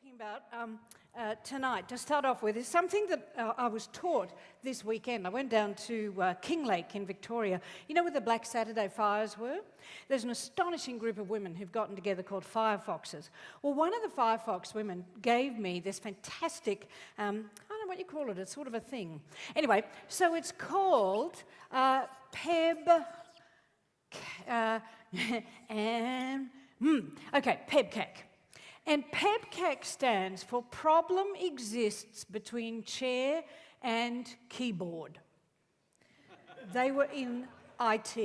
talking about tonight, to start off with, is something that I was taught this weekend. I went down to Kinglake in Victoria. You know where the Black Saturday fires were? There's an astonishing group of women who've gotten together called Firefoxes. Well, one of the Firefox women gave me this fantastic, I don't know what you call it, it's sort of a thing. Anyway, so it's called PebCak. PebCak. And PebCak stands for Problem Exists Between Chair and Keyboard. They were in IT.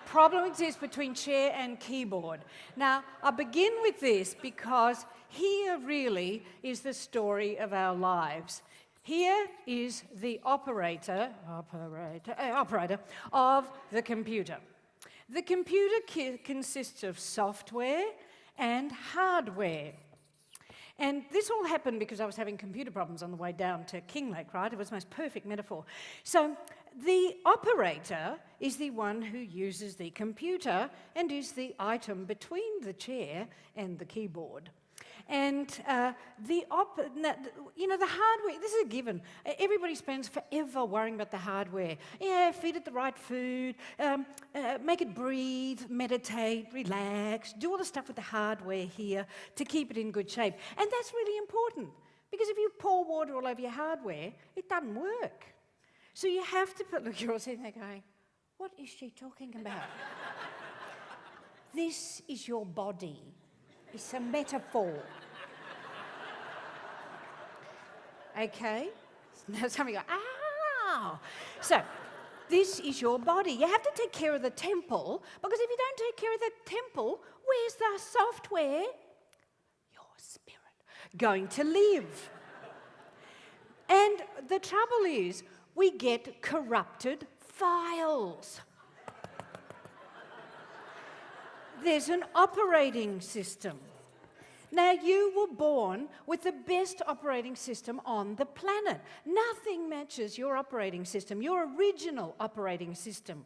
Problem exists between chair and keyboard. Now, I begin with this because here really is the story of our lives. Here is the operator of the computer. The computer consists of software and hardware. And this all happened because I was having computer problems on the way down to Kinglake, right? It was the most perfect metaphor. So the operator is the one who uses the computer and is the item between the chair and the keyboard. And the hardware, this is a given. Everybody spends forever worrying about the hardware. Yeah, feed it the right food, make it breathe, meditate, relax, do all the stuff with the hardware here to keep it in good shape. And that's really important, because if you pour water all over your hardware, it doesn't work. So you have to look, you're all sitting there going, what is she talking about? This is your body. It's a metaphor. Okay? Now somebody go, ah! So, this is your body. You have to take care of the temple, because if you don't take care of the temple, where's the software? Your spirit going to live. And the trouble is, we get corrupted files. There's an operating system. Now, you were born with the best operating system on the planet. Nothing matches your operating system, your original operating system.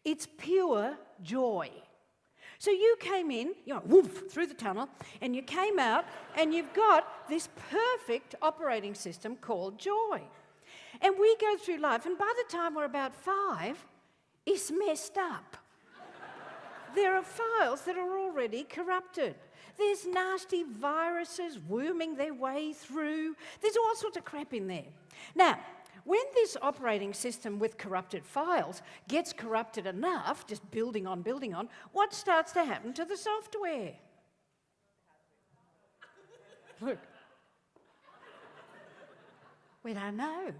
It's pure joy. So you came in, you went woof through the tunnel, and you came out, and you've got this perfect operating system called joy. And we go through life, and by the time we're about 5, it's messed up. There are files that are already corrupted. There's nasty viruses worming their way through. There's all sorts of crap in there. Now, when this operating system with corrupted files gets corrupted enough, just building on, what starts to happen to the software? Look. We don't know.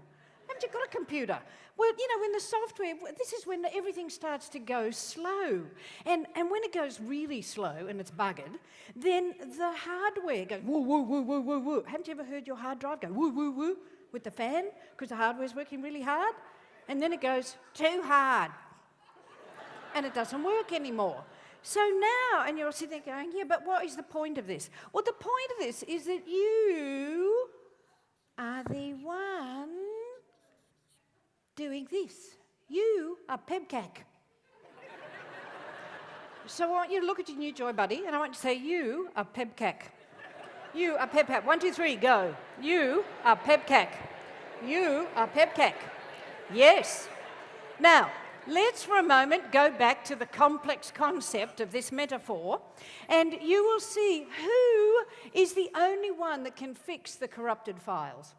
Haven't you got a computer? Well, you know, when the software, this is when everything starts to go slow. And when it goes really slow and it's buggered, then the hardware goes woo, woo, woo, woo, woo, woo. Haven't you ever heard your hard drive go woo, woo, woo with the fan? Because the hardware's working really hard. And then it goes too hard. And it doesn't work anymore. So now, and you're sitting there going, yeah, but what is the point of this? Well, the point of this is that you are the one doing this. You are PebCak. So I want you to look at your new Joy Buddy, and I want you to say, you are PebCak. You are PebCak. 1, 2, 3, go. You are PebCak. You are PebCak. Yes. Now, let's for a moment go back to the complex concept of this metaphor, and you will see who is the only one that can fix the corrupted files.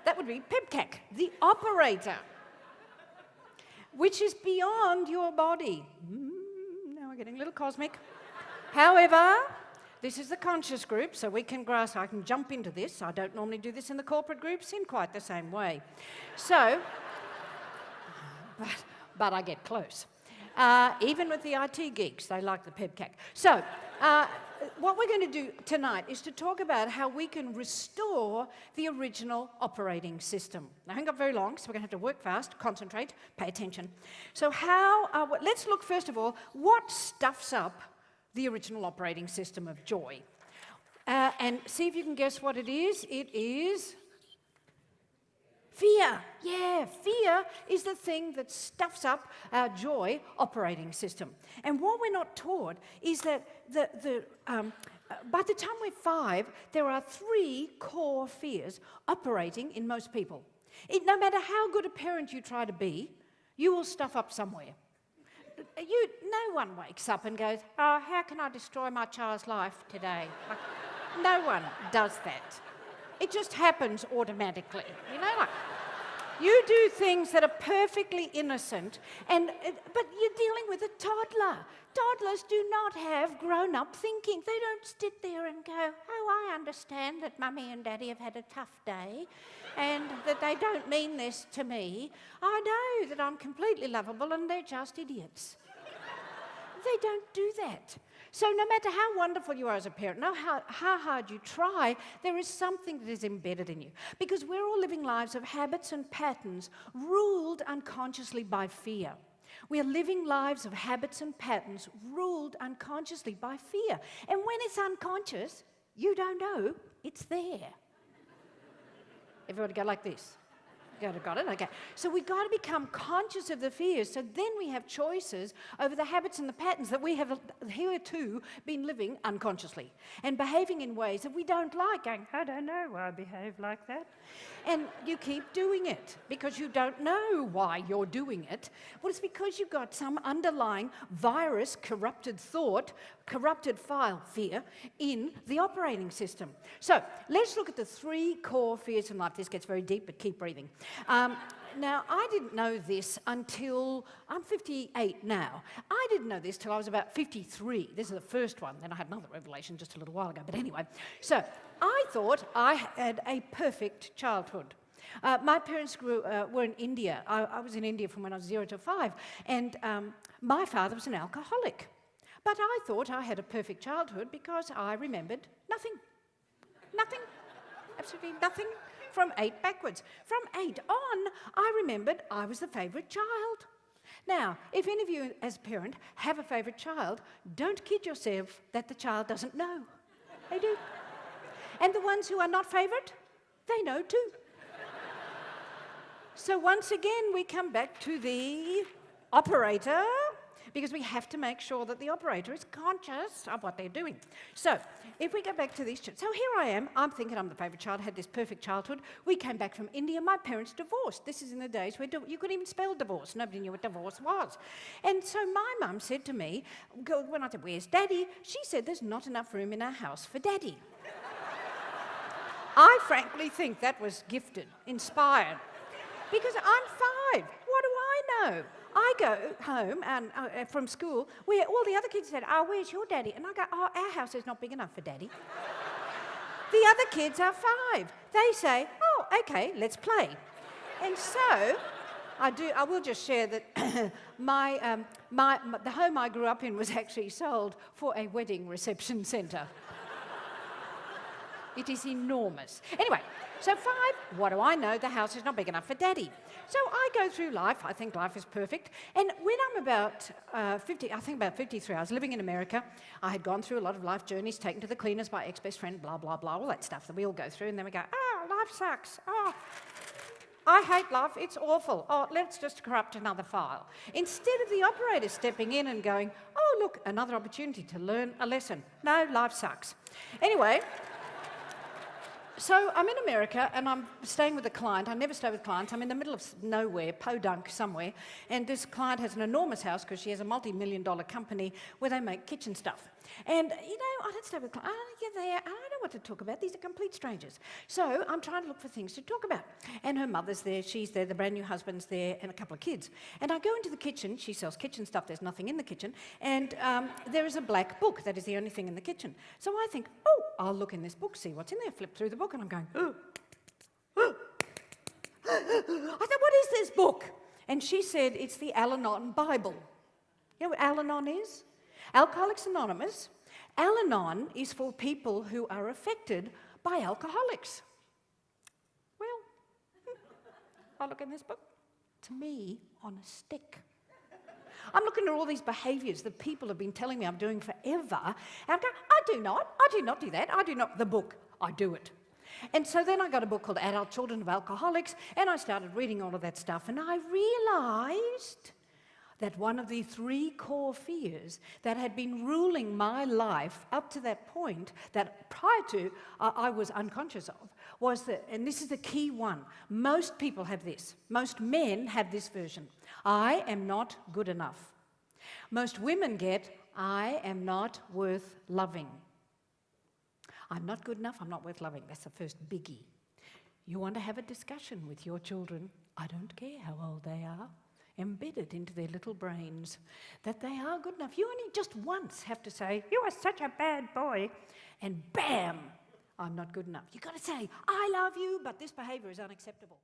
That would be PebCak, the operator, which is beyond your body. Now we're getting a little cosmic. However, this is the conscious group, so we can grasp, I can jump into this. I don't normally do this in the corporate groups in quite the same way. So, but I get close. Even with the IT geeks, they like the PebCak. So, what we're going to do tonight is to talk about how we can restore the original operating system. I haven't got very long, so we're going to have to work fast, concentrate, pay attention. So let's look first of all, what stuffs up the original operating system of joy? And see if you can guess what it is. It is Fear. Yeah, fear is the thing that stuffs up our joy operating system. And what we're not taught is that by the time we're 5, there are 3 core fears operating in most people. No matter how good a parent you try to be, you will stuff up somewhere. No one wakes up and goes, oh, how can I destroy my child's life today? Like, no one does that. It just happens automatically, you know. Like, you do things that are perfectly innocent, but you're dealing with a toddler. Toddlers do not have grown-up thinking. They don't sit there and go, oh, I understand that Mummy and Daddy have had a tough day and that they don't mean this to me. I know that I'm completely lovable and they're just idiots. They don't do that. So no matter how wonderful you are as a parent, no how hard you try, there is something that is embedded in you. Because we're all living lives of habits and patterns ruled unconsciously by fear. We are living lives of habits and patterns ruled unconsciously by fear. And when it's unconscious, you don't know it's there. Everybody go like this. Got it? Okay. So we've got to become conscious of the fears, so then we have choices over the habits and the patterns that we have hitherto been living unconsciously and behaving in ways that we don't like, going, I don't know why I behave like that. And you keep doing it because you don't know why you're doing it. Well, it's because you've got some underlying virus, corrupted thought, corrupted file, fear, in the operating system. So let's look at the 3 core fears in life. This gets very deep, but keep breathing. Now, I didn't know this until I'm 58 now. I didn't know this till I was about 53. This is the first one. Then I had another revelation just a little while ago. But anyway, so I thought I had a perfect childhood. My parents were in India. I was in India from when I was 0 to 5. And my father was an alcoholic. But I thought I had a perfect childhood because I remembered nothing. Nothing. Absolutely nothing. From 8 backwards. From 8 on, I remembered I was the favourite child. Now, if any of you as a parent have a favourite child, don't kid yourself that the child doesn't know. They do. And the ones who are not favourite, they know too. So once again, we come back to the operator, because we have to make sure that the operator is conscious of what they're doing. So if we go back to these, so here I am, I'm thinking I'm the favourite child, had this perfect childhood. We came back from India, my parents divorced. This is in the days where you couldn't even spell divorce. Nobody knew what divorce was. And so my mum said to me, when I said, where's Daddy? She said, there's not enough room in our house for Daddy. I frankly think that was gifted, inspired. Because I'm 5. What do I know? I go home and from school where all the other kids said, oh, where's your daddy? And I go, oh, our house is not big enough for Daddy. The other kids are 5. They say, oh, okay, let's play. And so I will just share that the home I grew up in was actually sold for a wedding reception centre. It is enormous. Anyway, so 5, what do I know? The house is not big enough for Daddy. So I go through life. I think life is perfect. And when I'm about 50, I think about 53, I was living in America. I had gone through a lot of life journeys, taken to the cleaners by ex-best friend, blah, blah, blah, all that stuff that we all go through. And then we go, oh, life sucks. Oh, I hate life. It's awful. Oh, let's just corrupt another file. Instead of the operator stepping in and going, oh, look, another opportunity to learn a lesson. No, life sucks. Anyway, so I'm in America and I'm staying with a client. I never stay with clients. I'm in the middle of nowhere, podunk somewhere, and this client has an enormous house because she has a multi-million-dollar company where they make kitchen stuff. And, you know, I don't stay with clients. I get there, I don't know what to talk about. These are complete strangers. So I'm trying to look for things to talk about. And her mother's there, she's there, the brand new husband's there, and a couple of kids. And I go into the kitchen. She sells kitchen stuff. There's nothing in the kitchen. And there is a black book. That is the only thing in the kitchen. So I think, oh, I'll look in this book, see what's in there. Flip through the book, and I'm going, oh. I thought, what is this book? And she said, it's the Al-Anon Bible. You know what Al-Anon is? Alcoholics Anonymous. Al-Anon is for people who are affected by alcoholics. Well, I look in this book. To me, on a stick. I'm looking at all these behaviours that people have been telling me I'm doing forever, and I'm going, I do not do that. I do not. The book, I do it. And so then I got a book called Adult Children of Alcoholics, and I started reading all of that stuff, and I realized that one of the 3 core fears that had been ruling my life up to that point, that prior to I was unconscious of, was that, and this is the key one, most people have this, most men have this version: I am not good enough. Most women get, I am not worth loving. I'm not good enough, I'm not worth loving. That's the first biggie. You want to have a discussion with your children, I don't care how old they are, embedded into their little brains, that they are good enough. You only just once have to say, you are such a bad boy, and bam, I'm not good enough. You've got to say, I love you, but this behavior is unacceptable.